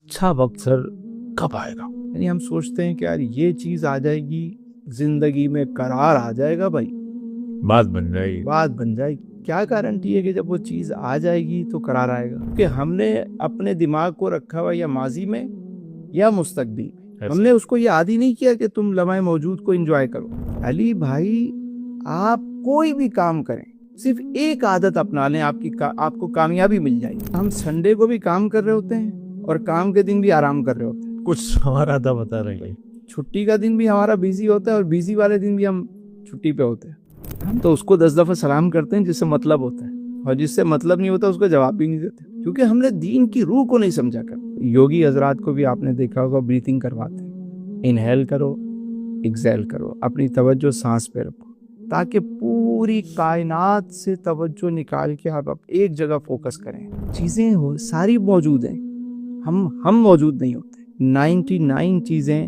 اچھا وقت سر کب آئے گا؟ یعنی ہم سوچتے ہیں کہ یار یہ چیز آ جائے گی زندگی میں قرار آ جائے گا، بھائی بات بن جائے گی۔ کیا گارنٹی ہے کہ جب وہ چیز آ جائے گی تو قرار آئے گا؟ کہ ہم نے اپنے دماغ کو رکھا ہوا یا ماضی میں یا مستقبل میں، ہم نے اس کو یہ عادی نہیں کیا کہ تم لمحہ موجود کو انجوائے کرو۔ علی بھائی، آپ کوئی بھی کام کریں، صرف ایک عادت اپنا لیں، آپ کو کامیابی مل جائے گی۔ ہم سنڈے کو بھی کام کر رہے ہوتے ہیں اور کام کے دن بھی آرام کر رہے ہوتے ہیں۔ کچھ ہمارا تھا بتا رہے ہیں، چھٹی کا دن بھی ہمارا بیزی ہوتا ہے اور بیزی والے دن بھی ہم چھٹی پہ ہوتے ہیں۔ ہم تو اس کو 10 دفعہ سلام کرتے ہیں جس سے مطلب ہوتا ہے، اور جس سے مطلب نہیں ہوتا اس کو جواب بھی نہیں دیتے، کیونکہ ہم نے دین کی روح کو نہیں سمجھا کر۔ یوگی حضرات کو بھی آپ نے دیکھا ہوگا بریتنگ کرواتے ہیں، انہیل کرو، ایکسیل کرو، اپنی توجہ سانس پہ رکھو، تاکہ پوری کائنات سے توجہ نکال کے آپ ایک جگہ فوکس کریں۔ چیزیں ساری موجود ہیں، ہم موجود نہیں ہوتے۔ 99 چیزیں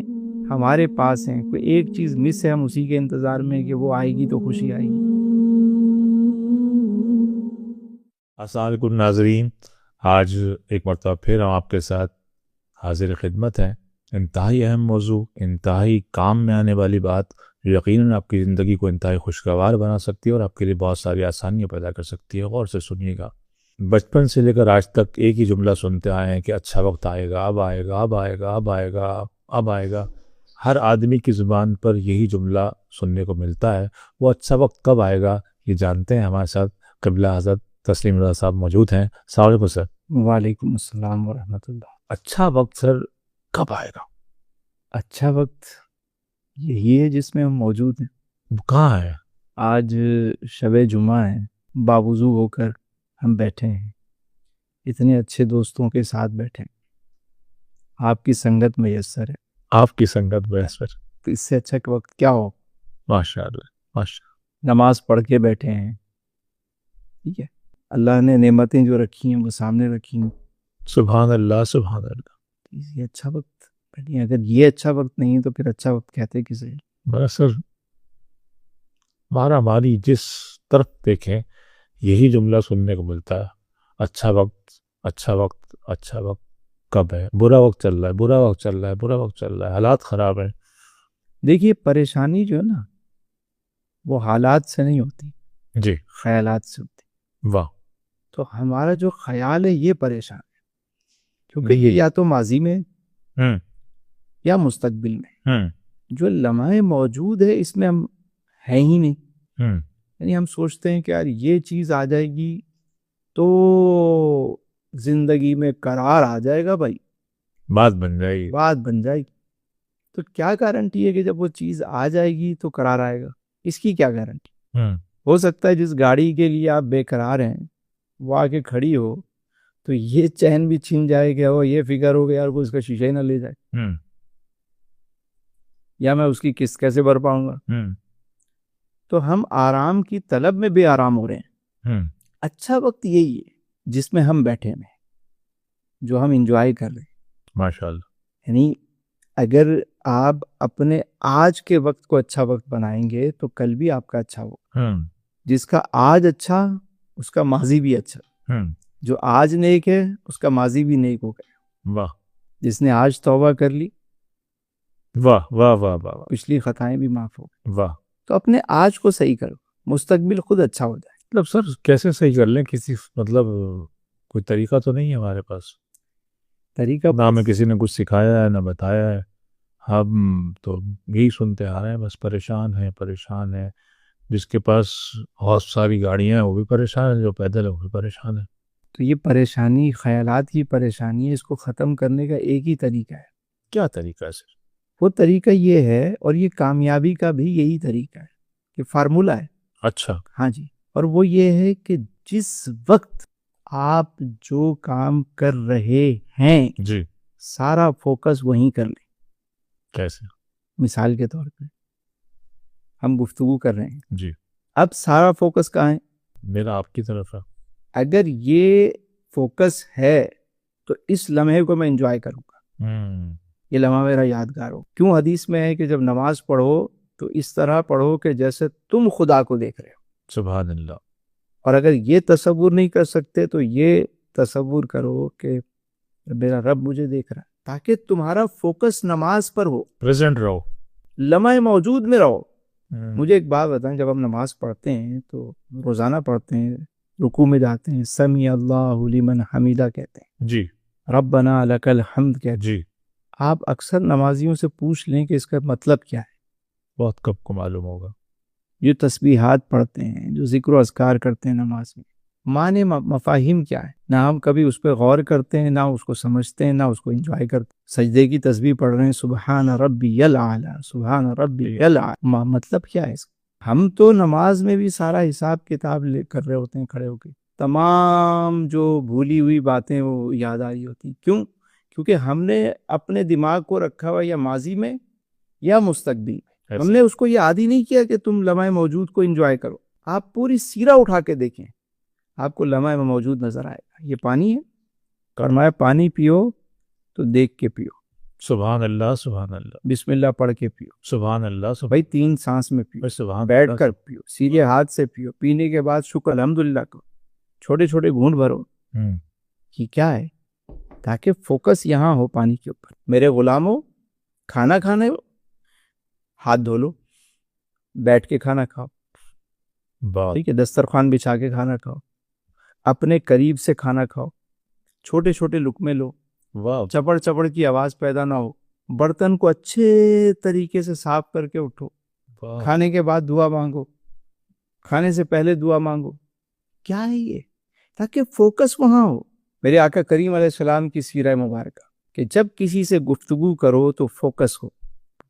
ہمارے پاس ہیں، کوئی ایک چیز مس ہے، ہم اسی کے انتظار میں کہ وہ آئے گی تو خوشی آئے گی۔ السلام علیکم ناظرین، آج ایک مرتبہ پھر ہم آپ کے ساتھ حاضر خدمت ہیں۔ انتہائی اہم موضوع، انتہائی کام میں آنے والی بات، جو یقیناً آپ کی زندگی کو انتہائی خوشگوار بنا سکتی ہے اور آپ کے لیے بہت ساری آسانیاں پیدا کر سکتی ہے۔ غور سے سنیے گا۔ بچپن سے لے کر آج تک ایک ہی جملہ سنتے آئے ہیں کہ اچھا وقت آئے گا، اب آئے گا، اب آئے گا، اب آئے گا، اب آئے گا۔ ہر آدمی کی زبان پر یہی جملہ سننے کو ملتا ہے۔ وہ اچھا وقت کب آئے گا یہ جانتے ہیں۔ ہمارے ساتھ قبلہ حضرت تسلیم رضا صاحب موجود ہیں۔ السلام علیکم سر۔ وعلیکم السلام ورحمۃ اللہ۔ اچھا وقت سر کب آئے گا؟ اچھا وقت یہی ہے جس میں ہم موجود ہیں۔ کہاں ہے؟ آج شب جمعہ ہے، باوضو ہو کر ہم بیٹھے ہیں، اتنے اچھے دوستوں کے ساتھ بیٹھے ہیں، آپ کی سنگت میسر ہے، آپ کی سنگت میسر، تو اس سے اچھا وقت کیا ہو؟ ماشاء اللہ، ماشاء اللہ۔ نماز پڑھ کے بیٹھے ہیں، ٹھیک ہے، اللہ نے نعمتیں جو رکھی ہیں وہ سامنے رکھی ہیں، سبحان اللہ، سبحان اللہ۔ یہ اچھا وقت نہیں۔ اگر یہ اچھا وقت نہیں تو پھر اچھا وقت کہتے کسے؟ بس سر، ہماری جس طرف دیکھیں یہی جملہ سننے کو ملتا ہے، اچھا وقت، اچھا وقت، اچھا وقت کب ہے؟ برا وقت چل رہا ہے، برا وقت چل رہا ہے، برا وقت چل رہا ہے، حالات خراب ہیں۔ دیکھیے، پریشانی جو ہے نا وہ حالات سے نہیں ہوتی، جی، خیالات سے ہوتی۔ واہ۔ تو ہمارا جو خیال ہے یہ پریشان ہے، کیونکہ یہ یا تو ماضی میں یا مستقبل میں، جو لمحے موجود ہے اس میں ہم ہیں ہی نہیں۔ یعنی ہم سوچتے ہیں کہ یار یہ چیز آ جائے گی تو زندگی میں قرار آ جائے گا، بھائی بات بن جائے گی۔ تو کیا گارنٹی ہے کہ جب وہ چیز آ جائے گی تو قرار آئے گا؟ اس کی کیا گارنٹی؟ ہو سکتا ہے جس گاڑی کے لیے آپ بے قرار ہیں وہ آ کے کھڑی ہو تو یہ چین بھی چھن جائے گا، وہ یہ فکر ہو گیا یار وہ اس کا شیشہ ہی نہ لے جائے، یا میں اس کی قسط کیسے بھر پاؤں گا۔ تو ہم آرام کی طلب میں بے آرام ہو رہے ہیں۔ اچھا وقت یہی ہے جس میں ہم بیٹھے ہیں، جو ہم انجوائے کر رہے ہیں، ماشاءاللہ۔ یعنی اگر آپ اپنے آج کے وقت کو اچھا وقت بنائیں گے تو کل بھی آپ کا اچھا ہوگا۔ جس کا آج اچھا اس کا ماضی بھی اچھا، جو آج نیک ہے اس کا ماضی بھی نیک ہو گیا۔ واہ، جس نے آج توبہ کر لی، واہ واہ واہ واہ، پچھلی خطائیں بھی معاف ہو گئی۔ واہ۔ تو اپنے آج کو صحیح کرو، مستقبل خود اچھا ہو جائے۔ مطلب سر کیسے صحیح کر لیں؟ کوئی طریقہ تو نہیں ہے ہمارے پاس؟ طریقہ نہ ہمیں کسی نے کچھ سکھایا ہے نہ بتایا ہے، ہم تو یہی سنتے آ رہے ہیں، بس پریشان ہیں۔ جس کے پاس بہت ساری گاڑیاں ہیں وہ بھی پریشان ہے، جو پیدل ہے وہ بھی پریشان ہے۔ تو یہ پریشانی خیالات کی پریشانی ہے، اس کو ختم کرنے کا ایک ہی طریقہ ہے۔ کیا طریقہ ہے سر؟ وہ طریقہ یہ ہے، اور یہ کامیابی کا بھی یہی طریقہ ہے، کہ فارمولا ہے۔ اچھا، ہاں جی، اور وہ یہ ہے کہ جس وقت آپ جو کام کر رہے ہیں جی، سارا فوکس وہیں کر لیں۔ کیسے؟ مثال کے طور پہ ہم گفتگو کر رہے ہیں، جی، اب سارا فوکس کہاں ہے؟ میرا آپ کی طرف ہے۔ اگر یہ فوکس ہے تو اس لمحے کو میں انجوائے کروں گا، یہ لمحہ میرا یادگار ہو۔ کیوں حدیث میں ہے کہ جب نماز پڑھو تو اس طرح پڑھو کہ جیسے تم خدا کو دیکھ رہے ہو۔ سبحان اللہ۔ اور اگر یہ تصور نہیں کر سکتے تو یہ تصور کرو کہ میرا رب مجھے دیکھ رہا ہے۔ تاکہ تمہارا فوکس نماز پر ہو, پریزنٹ رہو. لمحہ موجود میں رہو. مجھے ایک بات بتائیں, جب ہم نماز پڑھتے ہیں تو روزانہ پڑھتے ہیں, رکوع میں جاتے ہیں سمیع اللہ لمن حمیدہ کہتے ہیں, جی ربنا لک الحمد کہتے ہیں. جی, آپ اکثر نمازیوں سے پوچھ لیں کہ اس کا مطلب کیا ہے. بہت کب کو معلوم ہوگا. جو تسبیحات پڑھتے ہیں, جو ذکر و اذکار کرتے ہیں نماز میں, معنی مفاہیم کیا ہے, نہ ہم کبھی اس پہ غور کرتے ہیں, نہ اس کو سمجھتے ہیں, نہ اس کو انجوائے کرتے ہیں. سجدے کی تسبیح پڑھ رہے ہیں سبحان ربی الاعلی, سبحان ربی الاعلی, مطلب کیا ہے اس کا؟ ہم تو نماز میں بھی سارا حساب کتاب لے کر رہے ہوتے ہیں کھڑے ہو کے, تمام جو بھولی ہوئی باتیں وہ یاد آ رہی ہوتی ہیں. کیوں؟ کیونکہ ہم نے اپنے دماغ کو رکھا ہوا یا ماضی میں یا مستقبل میں. ہم نے اس کو یہ عادی نہیں کیا کہ تم لمحہ موجود کو انجوائے کرو. آپ پوری سیرہ اٹھا کے دیکھیں, آپ کو لمحہ میں موجود نظر آئے گا. یہ پانی ہے, فرمایا پانی پیو تو دیکھ کے پیو, سبحان اللہ سبحان اللہ, بسم اللہ پڑھ کے پیو, سبحان اللہ سبحان, بھائی 3 سانس میں پیو, سبحان بیٹھ اللہ, کر پیو, سیدھے ہاتھ سے پیو, پینے کے بعد شکر الحمدللہ کرو, چھوٹے چھوٹے گھونٹ بھرو. یہ کیا ہے؟ تاکہ فوکس یہاں ہو پانی کے اوپر. میرے غلاموں, کھانا کھانے ہاتھ دھو لو, بیٹھ کے کھانا کھاؤ, بات ٹھیک ہے, دسترخوان بچھا کے کھانا کھاؤ, اپنے قریب سے کھانا کھاؤ, چھوٹے چھوٹے لقمے لو, واہ, چپڑ چپڑ کی آواز پیدا نہ ہو, برتن کو اچھے طریقے سے صاف کر کے اٹھو, واہ, کھانے کے بعد دعا مانگو, کھانے سے پہلے دعا مانگو. کیا ہے یہ؟ تاکہ فوکس وہاں ہو. میرے آقا کریم علیہ السلام کی سیرہ مبارکہ کہ جب کسی سے گفتگو کرو تو فوکس ہو,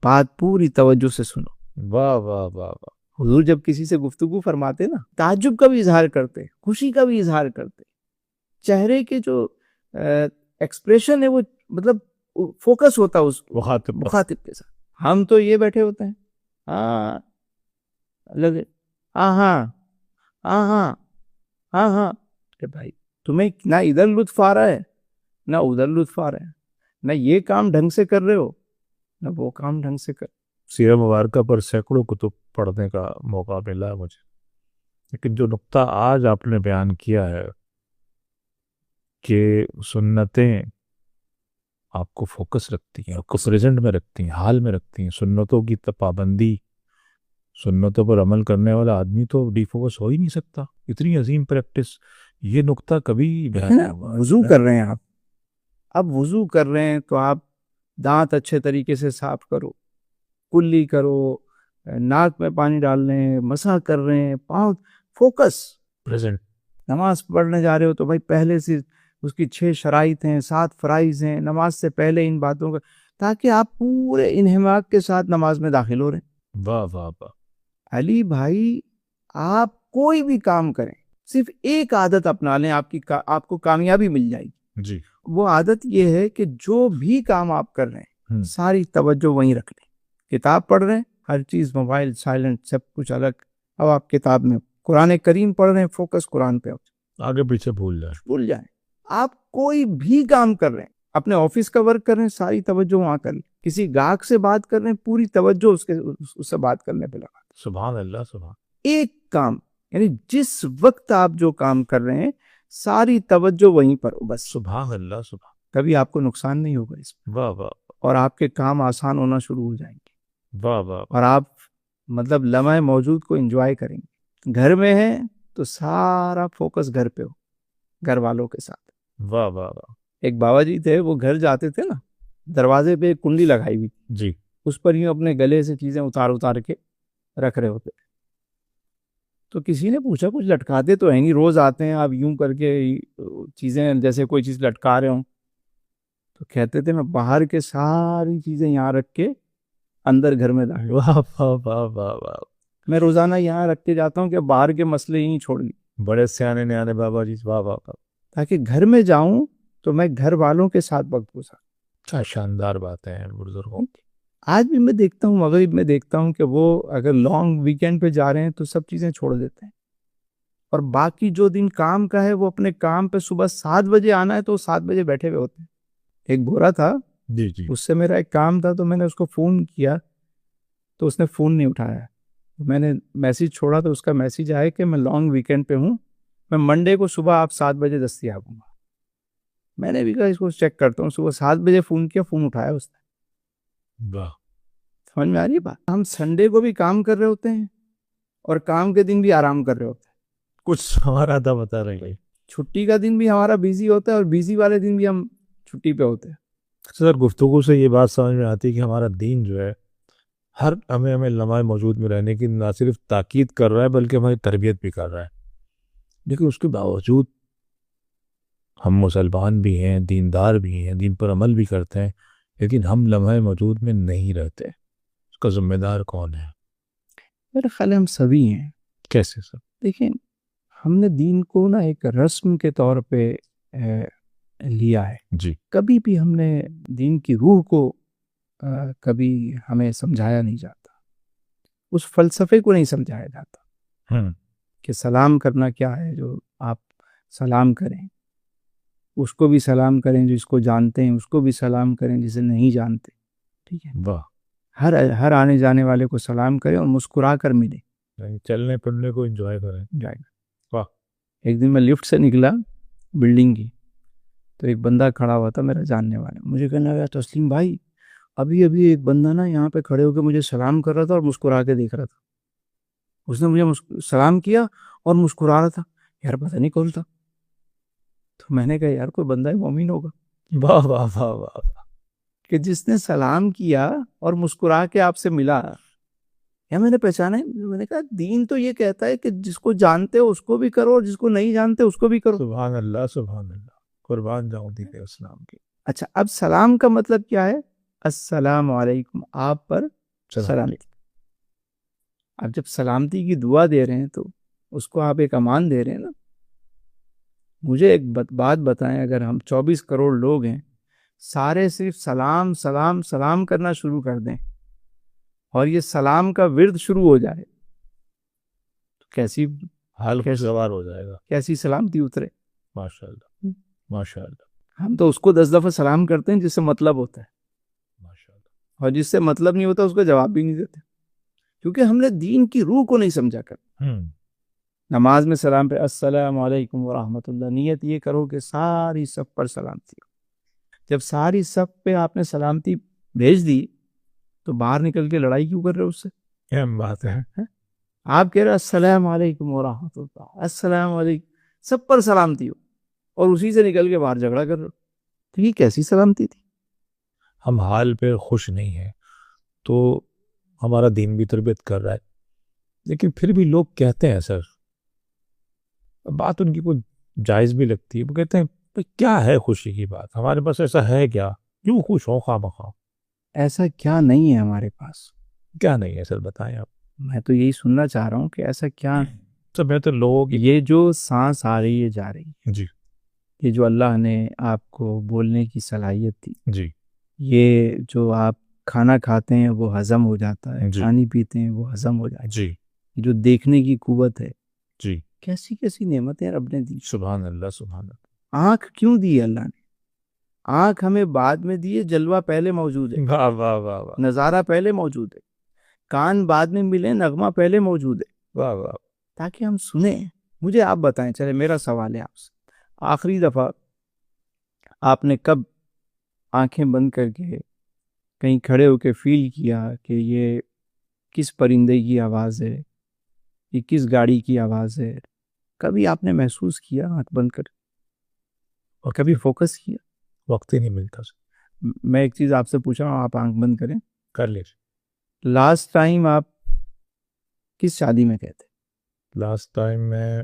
بات پوری توجہ سے سنو. واہ واہ واہ واہ, حضور جب کسی سے گفتگو فرماتے نا, تعجب کا بھی اظہار کرتے, خوشی کا بھی اظہار کرتے, چہرے کے جو ایکسپریشن ہے وہ مطلب فوکس ہوتا اس مخاطب کے ساتھ. ہم تو یہ بیٹھے ہوتے ہیں, ہاں لگے, ہاں ہاں ہاں ہاں ہاں ہاں. بھائی تمہیں نہ ادھر لطف آ رہا ہے نہ ادھر لطف آ رہا ہے, نہ یہ کام ڈھنگ سے کر رہے ہو نہ وہ کام ڈھنگ سے کر. سیرہ مبارکہ پر سینکڑوں کتب پڑھنے کا موقع ملا مجھے, لیکن جو نقطہ آج آپ نے بیان کیا ہے کہ سنتیں آپ کو فوکس رکھتی ہیں, آپ کو پریزنٹ میں رکھتی ہیں, حال میں رکھتی ہیں. سنتوں کی پابندی, سنتوں پر عمل کرنے والا آدمی تو ڈی فوکس ہو ہی نہیں سکتا. اتنی عظیم پریکٹس, یہ نقطہ کبھی وضو کر رہے ہیں آپ, اب وضو کر رہے ہیں تو آپ دانت اچھے طریقے سے صاف کرو, کلی کرو, ناک میں پانی ڈال رہے ہیں, مسح کر رہے ہیں, پاؤں فوکس پریزنٹ. نماز پڑھنے جا رہے ہو تو بھائی پہلے سے اس کی 6 شرائط ہیں, 7 فرائض ہیں, نماز سے پہلے ان باتوں کا, تاکہ آپ پورے انہماک کے ساتھ نماز میں داخل ہو رہے ہیں. واہ واہ واہ. علی بھائی, آپ کوئی بھی کام کریں, صرف ایک عادت اپنا لیں, آپ کو کامیابی مل جائے گی. جی, وہ عادت یہ ہے کہ جو بھی کام آپ کر رہے ہیں ساری توجہ وہیں رکھ لیں. کتاب پڑھ رہے ہیں, ہر چیز موبائل سائلنٹ, سب کچھ الگ. اب آپ کتاب میں قرآن کریم پڑھ رہے ہیں, فوکس قرآن پہ, آگے پیچھے بھول جائیں. آپ کوئی بھی کام کر رہے ہیں, اپنے آفس کا ورک کر رہے ہیں, ساری توجہ وہاں کر لیں. کسی گاہک سے بات کر رہے ہیں, پوری توجہ اس سے بات کرنے پہ لگا. سبحان اللہ سبحان. ایک کام, یعنی جس وقت آپ جو کام کر رہے ہیں ساری توجہ وہیں پر ہو بس. سبحان اللہ سبحان. کبھی آپ کو نقصان نہیں ہوگا اس میں. واہ واہ. اور آپ کے کام آسان ہونا شروع ہو جائیں گے. واہ واہ. اور آپ مطلب لمحہ موجود کو انجوائے کریں گے. گھر میں ہیں تو سارا فوکس گھر پہ ہو, گھر والوں کے ساتھ. واہ واہ واہ. ایک بابا جی تھے, وہ گھر جاتے تھے نا, دروازے پہ ایک کنڈی لگائی ہوئی, جی, اس پر یوں اپنے گلے سے چیزیں اتار کے رکھ رہے ہوتے. تو کسی نے پوچھا کچھ لٹکاتے تو ہے نہیں, روز آتے ہیں آپ یوں کر کے چیزیں جیسے کوئی چیز لٹکا رہے ہوں. تو کہتے تھے میں باہر کے ساری چیزیں یہاں رکھ کے اندر گھر میں داخل. واہ واہ واہ واہ واہ. میں روزانہ یہاں رکھ کے جاتا ہوں کہ باہر کے مسئلے ہی چھوڑ دی. بڑے سیانے نیانے بابا جی. واہ واہ واہ. تاکہ گھر میں جاؤں تو میں گھر والوں کے ساتھ وقت گزاروں. کیا شاندار باتیں ہیں بزرگوں. آج بھی میں دیکھتا ہوں, مغرب میں دیکھتا ہوں کہ وہ اگر لانگ ویکینڈ پہ جا رہے ہیں تو سب چیزیں چھوڑ دیتے ہیں, اور باقی جو دن کام کا ہے وہ اپنے کام پہ صبح 7 بجے آنا ہے تو 7 بجے بیٹھے ہوئے ہوتے ہیں. ایک بورا تھا, جی جی, اس سے میرا ایک کام تھا, تو میں نے اس کو فون کیا تو اس نے فون نہیں اٹھایا. میں نے میسیج چھوڑا تو اس کا میسیج آیا کہ میں لانگ ویکینڈ پہ ہوں, میں منڈے کو صبح آپ 7 بجے دستیاب ہوں گا. میں نے بھی کہا اس کو چیک کرتا ہوں. صبح 7 بجے فون کیا, فون اٹھایا اس نے. واہ. سمجھ میں آ رہی ہے بات؟ ہم سنڈے کو بھی کام کر رہے ہوتے ہیں اور کام کے دن بھی آرام کر رہے ہوتے ہیں. کچھ ہمارا تھا بتا رہے ہیں. چھٹی کا دن بھی ہمارا بیزی ہوتا ہے اور بیزی والے دن بھی ہم چھٹی پہ ہوتے ہیں. سر گفتگو سے یہ بات سمجھ میں آتی ہے کہ ہمارا دین جو ہے ہمیں لمحہ موجود میں رہنے کی نہ صرف تاکید کر رہا ہے بلکہ ہماری تربیت بھی کر رہا ہے. لیکن اس کے باوجود ہم مسلمان بھی ہیں, دیندار بھی ہیں, دین پر عمل بھی کرتے ہیں, لیکن ہم لمحہ موجود میں نہیں رہتے. اس کا ذمہ دار کون ہے؟ میرا خیال ہے ہم سبھی ہیں. کیسے سر؟ دیکھیں, ہم نے دین کو نا ایک رسم کے طور پہ لیا ہے. جی. کبھی بھی ہم نے دین کی روح کو کبھی ہمیں سمجھایا نہیں جاتا, اس فلسفے کو نہیں سمجھایا جاتا کہ سلام کرنا کیا ہے. جو آپ سلام کریں اس کو بھی سلام کریں, جو اس کو جانتے ہیں اس کو بھی سلام کریں جسے نہیں جانتے. ٹھیک ہے, واہ. ہر آنے جانے والے کو سلام کریں اور مسکرا کر ملیں, چلنے پھرنے کو انجوائے کریں. واہ. ایک دن میں لفٹ سے نکلا بلڈنگ کی, تو ایک بندہ کھڑا ہوا تھا میرا جاننے والا. مجھے کہنا لگا تسلیم بھائی ابھی ایک بندہ نا یہاں پہ کھڑے ہو کے مجھے سلام کر رہا تھا اور مسکرا کے دیکھ رہا تھا. اس نے مجھے سلام کیا اور مسکرا رہا تھا. یار پتہ نہیں کون تھا. تو میں نے کہا یار کوئی بندہ مومن ہوگا. واہ واہ واہ واہ, کہ جس نے سلام کیا اور مسکرا کے آپ سے ملا. یا میں نے پہچانا ہے. میں نے کہا دین تو یہ کہتا ہے کہ جس کو جانتے ہو اس کو بھی کرو اور جس کو نہیں جانتے اس کو بھی کرو. سبحان اللہ سبحان اللہ, قربان جاؤں دین اسلام کی. اچھا, اب سلام کا مطلب کیا ہے؟ السلام علیکم, آپ پر سلامتی. اب جب سلامتی کی دعا دے رہے ہیں تو اس کو آپ ایک امان دے رہے ہیں نا. مجھے ایک بات بتائیں, اگر ہم 24 کروڑ لوگ ہیں, سارے صرف سلام سلام سلام کرنا شروع کر دیں اور یہ سلام کا ورد شروع ہو جائے تو کیسی حال خوشگوار ہو جائے گا, کیسی سلامتی اترے. ماشاء اللہ ماشاء اللہ. ہم تو اس کو 10 دفعہ سلام کرتے ہیں جس سے مطلب ہوتا ہے, ماشاء اللہ. اور جس سے مطلب نہیں ہوتا اس کو جواب بھی نہیں دیتے, کیونکہ ہم نے دین کی روح کو نہیں سمجھا کر. نماز میں سلام پہ السلام علیکم ورحمۃ اللہ, نیت یہ کرو کہ ساری سب پر سلامتی ہو. جب ساری سب پہ آپ نے سلامتی بھیج دی تو باہر نکل کے لڑائی کیوں کر رہے ہو اس سے؟ اہم بات ہے. آپ کہہ رہے السلام علیکم ورحمۃ اللہ, السلام علیکم, سب پر سلامتی ہو, اور اسی سے نکل کے باہر جھگڑا کر رہے ہو. تو یہ کیسی سلامتی تھی؟ ہم حال پہ خوش نہیں ہیں تو ہمارا دین بھی تربیت کر رہا ہے, لیکن پھر بھی لوگ کہتے ہیں سر, بات ان کی کوئی جائز بھی لگتی ہے, وہ کہتے ہیں کیا ہے خوشی کی بات, ہمارے پاس ایسا ہے کیا, کیوں خوش ہو خواہ مخواہ؟ ایسا کیا نہیں ہے ہمارے پاس؟ کیا نہیں ہے سر بتائیں آپ. میں تو یہی سننا چاہ رہا ہوں کہ ایسا کیا سب بہتر لوگوں کی. یہ جو سانس آ رہی ہے جا رہی ہے, جی یہ جو اللہ نے آپ کو بولنے کی صلاحیت دی, جی, یہ جو آپ کھانا کھاتے ہیں وہ ہضم ہو جاتا ہے, پانی پیتے ہیں وہ ہضم ہو جاتا ہے, جی, جو دیکھنے کی قوت ہے, جی, کیسی کیسی نعمتیں رب نے دی. سبحان اللہ سبحان اللہ. آنکھ کیوں دی ہے اللہ نے؟ آنکھ ہمیں بعد میں دی ہے, جلوہ پہلے موجود ہے, واہ واہ واہ واہ, نظارہ پہلے موجود ہے. کان بعد میں ملے, نغمہ پہلے موجود ہے, واہ واہ, تاکہ ہم سنیں. مجھے آپ بتائیں, چلے میرا سوال ہے آپ سے, آخری دفعہ آپ نے کب آنکھیں بند کر کے کہیں کھڑے ہو کے فیل کیا کہ یہ کس پرندے کی آواز ہے, یہ کس گاڑی کی آواز ہے؟ کبھی آپ نے محسوس کیا آنکھ بند کر, اور کبھی فوکس کیا؟ وقت ہی نہیں ملتا. میں ایک چیز آپ سے پوچھا ہوں, آپ آنکھ بند کریں, کر لیجیے. لاسٹ ٹائم آپ کس شادی میں گئے تھے؟ لاسٹ ٹائم میں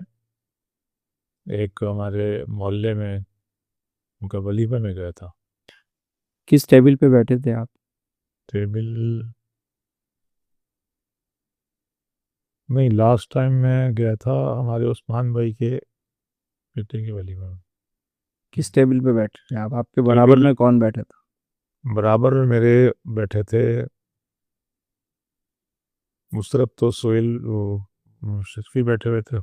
ایک ہمارے محلے میں ان کا ولیمہ میں گیا تھا. کس ٹیبل پہ بیٹھے تھے آپ؟ ٹیبل نہیں, لاسٹ ٹائم میں گیا تھا ہمارے عثمان بھائی کے بیٹے کے ولیمہ میں. کس ٹیبل پہ بیٹھے تھے آپ؟ آپ کے برابر میں کون بیٹھا تھا؟ برابر میں میرے بیٹھے تھے مصرف تو سہیل شفیع بیٹھے ہوئے تھے,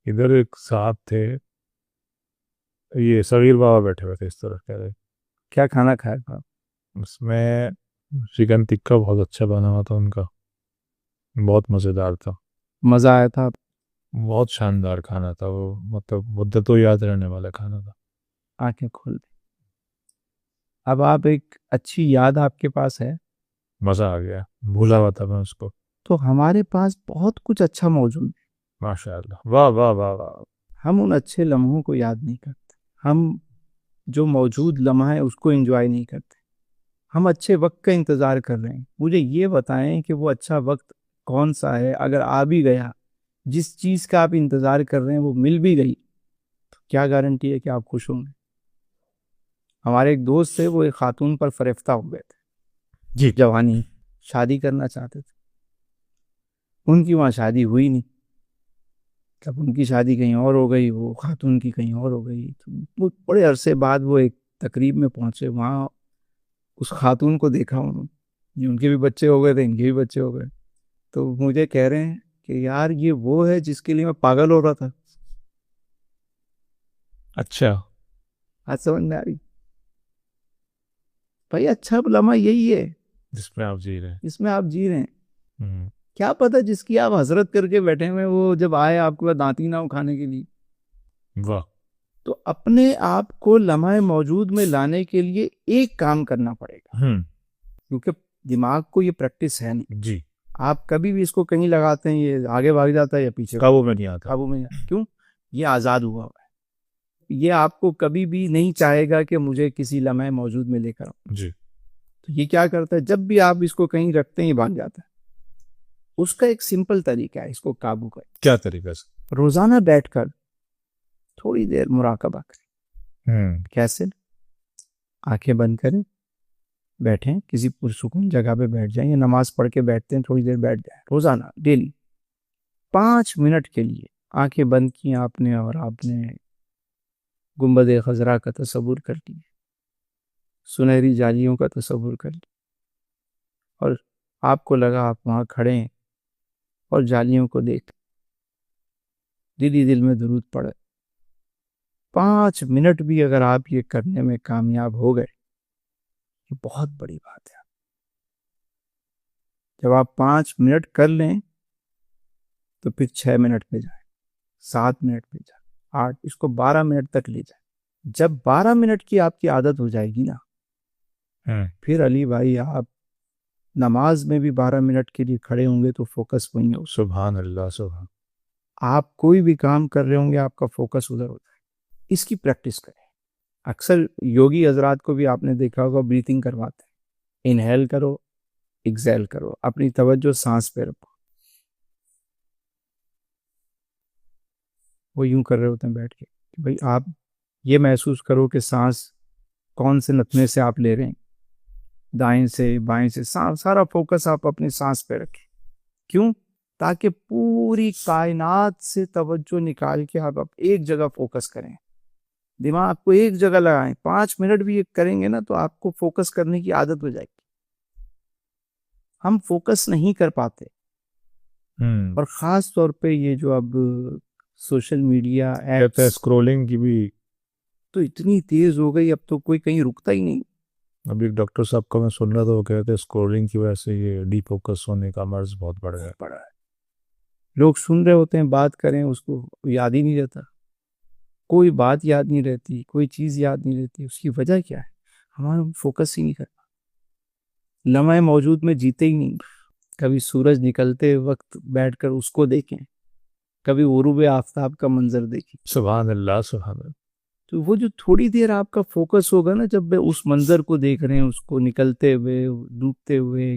ادھر ایک صاحب تھے, یہ صغیر بابا بیٹھے ہوئے تھے اس طرح. کہہ رہے کیا کھانا کھایا تھا؟ اس میں چکن ٹکا بہت اچھا بنا ہوا تھا ان کا, بہت مزیدار تھا. مزہ آیا تھا؟ بہت شاندار کھانا تھا وہ, مطلب مدتوں یاد رہنے والا کھانا تھا. آنکھیں کھول دیں. اب آپ ایک اچھی یاد آپ کے پاس ہے, مزہ آ گیا, بھولا ہوا تھا میں اس کو. تو ہمارے پاس بہت کچھ اچھا موجود ہے. ماشاء اللہ, واہ واہ واہ واہ. ہم ان اچھے لمحوں کو یاد نہیں کرتے, ہم جو موجود لمحہ ہے اس کو انجوائے نہیں کرتے, ہم اچھے وقت کا انتظار کر رہے ہیں. مجھے یہ بتائیں کہ وہ اچھا وقت کون سا ہے؟ اگر آ بھی گیا, جس چیز کا آپ انتظار کر رہے ہیں وہ مل بھی گئی, تو کیا گارنٹی ہے کہ آپ خوش ہوں گے؟ ہمارے ایک دوست تھے, وہ ایک خاتون پر فریفتہ ہو گئے تھے جی. جوانی, شادی کرنا چاہتے تھے, ان کی وہاں شادی ہوئی نہیں. جب ان کی شادی کہیں اور ہو گئی, وہ خاتون کی کہیں اور ہو گئی, تو وہ بڑے عرصے بعد وہ ایک تقریب میں پہنچے, وہاں اس خاتون کو دیکھا انہوں نے, ان کے بھی بچے ہو گئے تھے, ان کے بھی بچے ہو گئے. تو مجھے کہہ رہے ہیں کہ یار یہ وہ ہے جس کے لیے میں پاگل ہو رہا تھا. اچھا, آج سمجھ میں آ رہی بھائی, اچھا لمحہ یہی ہے جس میں آپ جی رہے ہیں. جس میں آپ جی رہے ہیں. ہوں. کیا پتہ جس کی آپ حسرت کر کے بیٹھے ہوئے, وہ جب آئے آپ کے پاس دانتی نہ اٹھانے کے لیے. واہ. تو اپنے آپ کو لمحہ موجود میں لانے کے لیے ایک کام کرنا پڑے گا, کیونکہ دماغ کو یہ پریکٹس ہے نہیں. جی. آپ کبھی بھی اس کو کہیں لگاتے ہیں, یہ آگے بھاگ جاتا ہے یا پیچھے قابو میں نہیں آتا. قابو میں. کیوں؟ یہ آزاد ہوا ہے. یہ آپ کو کبھی بھی نہیں چاہے گا کہ مجھے کسی لمحہ موجود میں لے کر آؤ. جی. تو یہ کیا کرتا ہے, جب بھی آپ اس کو کہیں رکھتے ہیں یہ بھاگ جاتا ہے. اس کا ایک سمپل طریقہ ہے اس کو قابو کا. کیا طریقہ سے؟ روزانہ بیٹھ کر تھوڑی دیر مراقبہ کریں. کیسے؟ آنکھیں بند کریں, بیٹھیں کسی پرسکون جگہ پہ بیٹھ جائیں, یا نماز پڑھ کے بیٹھتے ہیں تھوڑی دیر بیٹھ جائیں. روزانہ ڈیلی 5 منٹ کے لیے آنکھیں بند کی آپ نے, اور آپ نے گنبد خضرا کا تصور کر لیا, سنہری جالیوں کا تصور کر لیا, اور آپ کو لگا آپ وہاں کھڑے ہیں اور جالیوں کو دیکھ دل میں درود پڑے. 5 منٹ بھی اگر آپ یہ کرنے میں کامیاب ہو گئے, یہ بہت بڑی بات ہے. جب آپ 5 منٹ کر لیں تو پھر 6 منٹ پہ جائیں, 7 منٹ پہ جائیں, 8, اس کو 12 منٹ تک لے جائیں. جب 12 منٹ کی آپ کی عادت ہو جائے گی نا, پھر علی بھائی آپ نماز میں بھی 12 منٹ کے لیے کھڑے ہوں گے تو فوکس وہیں ہو. سبحان اللہ, سبحان. آپ کوئی بھی کام کر رہے ہوں گے, آپ کا فوکس ادھر ہوتا ہے. اس کی پریکٹس کریں. اکثر یوگی حضرات کو بھی آپ نے دیکھا ہوگا, بریتنگ کرواتے ہیں. انہیل کرو, ایکزیل کرو, اپنی توجہ سانس پہ رکھو. وہ یوں کر رہے ہوتے ہیں بیٹھ کے, بھئی آپ یہ محسوس کرو کہ سانس کون سے نتنے سے آپ لے رہے ہیں, دائیں سے بائیں سے, سارا فوکس آپ اپنے سانس پہ رکھیں. کیوں؟ تاکہ پوری کائنات سے توجہ نکال کے آپ ایک جگہ فوکس کریں, دماغ کو ایک جگہ لگائیں. 5 منٹ بھی یہ کریں گے نا تو آپ کو فوکس کرنے کی عادت ہو جائے گی. ہم فوکس نہیں کر پاتے, اور خاص طور پہ یہ جو اب سوشل میڈیا ایپس, اسکرولنگ کی بھی تو اتنی تیز ہو گئی, اب تو کوئی کہیں رکتا ہی نہیں. ابھی ایک ڈاکٹر صاحب کا میں سن رہا تھا, وہ کہتے ہیں اسکرولنگ کی وجہ سے یہ ڈی فوکس ہونے کا مرض بہت بڑھ گیا ہے. لوگ سن رہے ہوتے ہیں, بات کریں اس کو یاد ہی نہیں رہتا, کوئی بات یاد نہیں رہتی, کوئی چیز یاد نہیں رہتی. اس کی وجہ کیا ہے؟ ہمارا فوکس ہی نہیں کرتا, لمحہ موجود میں جیتے ہی نہیں. کبھی سورج نکلتے وقت بیٹھ کر اس کو دیکھیں, کبھی غروب آفتاب کا منظر دیکھیں. سبحان اللہ, سبحان اللہ. تو وہ جو تھوڑی دیر آپ کا فوکس ہوگا نا, جب اس منظر کو دیکھ رہے ہیں, اس کو نکلتے ہوئے, ڈوبتے ہوئے,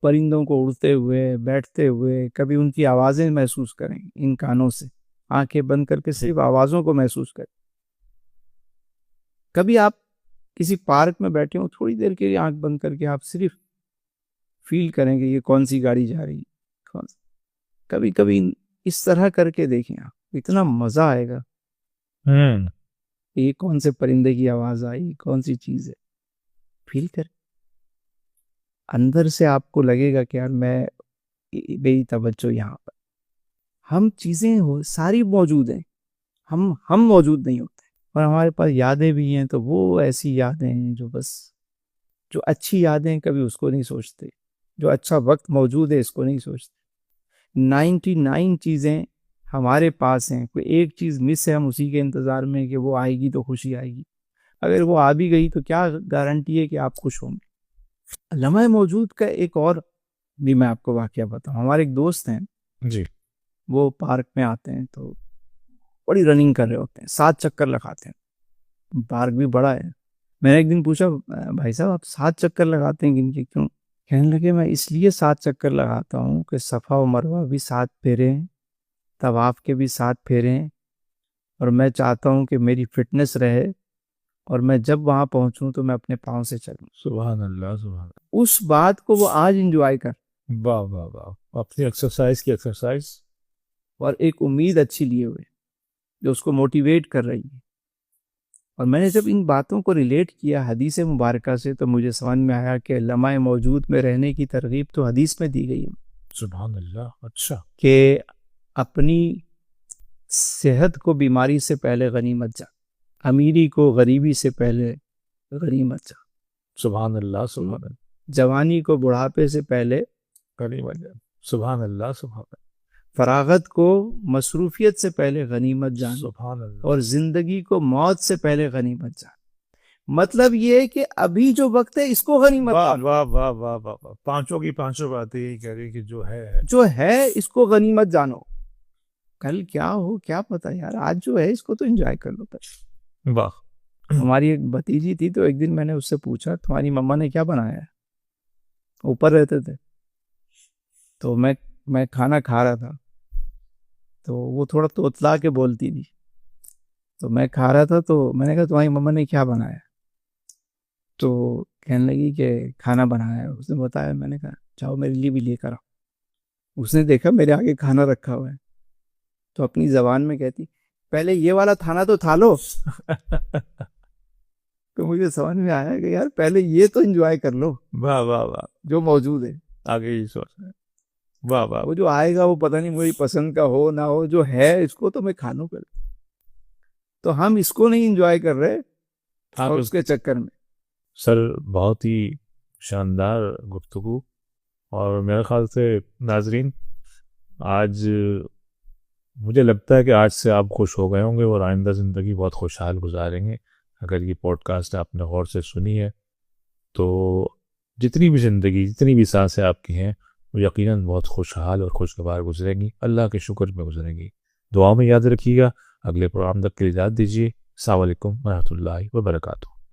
پرندوں کو اڑتے ہوئے, بیٹھتے ہوئے, کبھی ان کی آوازیں محسوس کریں ان کانوں سے, آنکھیں بند کر کے صرف آوازوں کو محسوس کریں. کبھی آپ کسی پارک میں بیٹھے ہوں, تھوڑی دیر کے لیے آنکھ بند کر کے آپ صرف فیل کریں کہ یہ کون سی گاڑی جا رہی ہے. کبھی کبھی اس طرح کر کے دیکھیں, آپ اتنا مزہ آئے گا. یہ کون سے پرندے کی آواز آئی, کون سی چیز ہے, فیل کر. اندر سے آپ کو لگے گا کہ یار میں میری توجہ یہاں پر. ہم چیزیں ساری موجود ہیں, ہم موجود نہیں ہوتے. اور ہمارے پاس یادیں بھی ہیں, تو وہ ایسی یادیں ہیں جو بس, جو اچھی یادیں کبھی اس کو نہیں سوچتے, جو اچھا وقت موجود ہے اس کو نہیں سوچتے. 99 چیزیں ہمارے پاس ہیں, کوئی ایک چیز مس ہے, ہم اسی کے انتظار میں کہ وہ آئے گی تو خوشی آئے گی. اگر وہ آ بھی گئی تو کیا گارنٹی ہے کہ آپ خوش ہوں گے. لمحہ موجود کا ایک اور بھی میں آپ کو واقعہ بتاؤں. ہمارے ایک دوست ہیں, جی وہ پارک میں آتے ہیں تو بڑی رننگ کر رہے ہوتے ہیں, 7 چکر لگاتے ہیں. پارک بھی بڑا ہے. میں نے ایک دن پوچھا, بھائی صاحب آپ 7 چکر لگاتے ہیں گن کے کیوں؟ کہنے لگے میں اس لیے 7 چکر لگاتا ہوں کہ صفا و مروہ بھی 7 پھیرے ہیں, طواف کے بھی 7 پھیرے ہیں, اور میں چاہتا ہوں کہ میری فٹنس رہے اور میں جب وہاں پہنچوں تو میں اپنے پاؤں سے چلوں. سبحان اللہ سبحان اللہ. اس بات کو وہ آج انجوائے کر, واہ واہ واہ. اپنی ایکسرسائز کی ایکسرسائز اور ایک امید اچھی لیے ہوئے جو اس کو موٹیویٹ کر رہی ہے. اور میں نے جب ان باتوں کو ریلیٹ کیا حدیث مبارکہ سے تو مجھے سمجھ میں آیا کہ لمحہ موجود میں رہنے کی ترغیب تو حدیث میں دی گئی ہے. سبحان اللہ. اچھا. کہ اپنی صحت کو بیماری سے پہلے غنیمت جان, امیری کو غریبی سے پہلے غنیمت جان, سبحان اللہ سبحان اللہ. جوانی کو بڑھاپے سے پہلے غنیمت جان. سبحان اللہ سبحان اللہ. فراغت کو مصروفیت سے پہلے غنیمت جان, سبحان اللہ. اور زندگی کو موت سے پہلے غنیمت جان. مطلب یہ ہے کہ ابھی جو وقت ہے اس کو غنیمت واہ جان. واہ واہ واہ واہ واہ. پانچوں کی پانچوں باتیں یہی کہہ رہی کہ جو ہے اس کو غنیمت جانو. کل کیا ہو کیا پتا یار, آج جو ہے اس کو تو انجوائے کر لو. واہ. ہماری ایک بھتیجی تھی تو ایک دن میں نے اس سے پوچھا تمہاری مما نے کیا بنایا ہے, اوپر رہتے تھے تو میں کھانا کھا رہا تھا تو وہ تھوڑا توتلا کے بولتی تھی, تو میں کھا رہا تھا تو میں نے کہا تمہاری مما نے کیا بنایا, تو کہنے لگی کہ کھانا بنایا ہے. اس نے بتایا, میں نے کہا جاؤ میرے لیے بھی لے کر آؤ. اس نے دیکھا میرے آگے کھانا رکھا ہوا ہے تو اپنی زبان میں کہتی پہلے یہ والا کھانا تو تھا لو. تو مجھے سمجھ میں آیا کہ یار پہلے یہ تو انجوائے کر لو واہ واہ واہ. جو موجود ہے. آگے ہی سوچ رہے ہیں. واہ واہ. وہ جو آئے گا وہ پتہ نہیں میری پسند کا ہو نہ ہو, جو ہے اس کو تو میں کھا لوں پہلے. تو ہم اس کو نہیں انجوائے کر رہے اور اس کے چکر میں. سر بہت ہی شاندار گفتگو, اور میرے خیال سے ناظرین آج مجھے لگتا ہے کہ آج سے آپ خوش ہو گئے ہوں گے اور آئندہ زندگی بہت خوشحال گزاریں گے. اگر یہ پوڈ کاسٹ آپ نے غور سے سنی ہے تو جتنی بھی زندگی جتنی بھی سانسیں آپ کی ہیں وہ یقیناً بہت خوشحال اور خوشگوار گزریں گی, اللہ کے شکر میں گزریں گی. دعا میں یاد رکھیے گا. اگلے پروگرام تک کے لیے اجازت دیجیے. السلام علیکم ورحمۃ اللہ وبرکاتہ.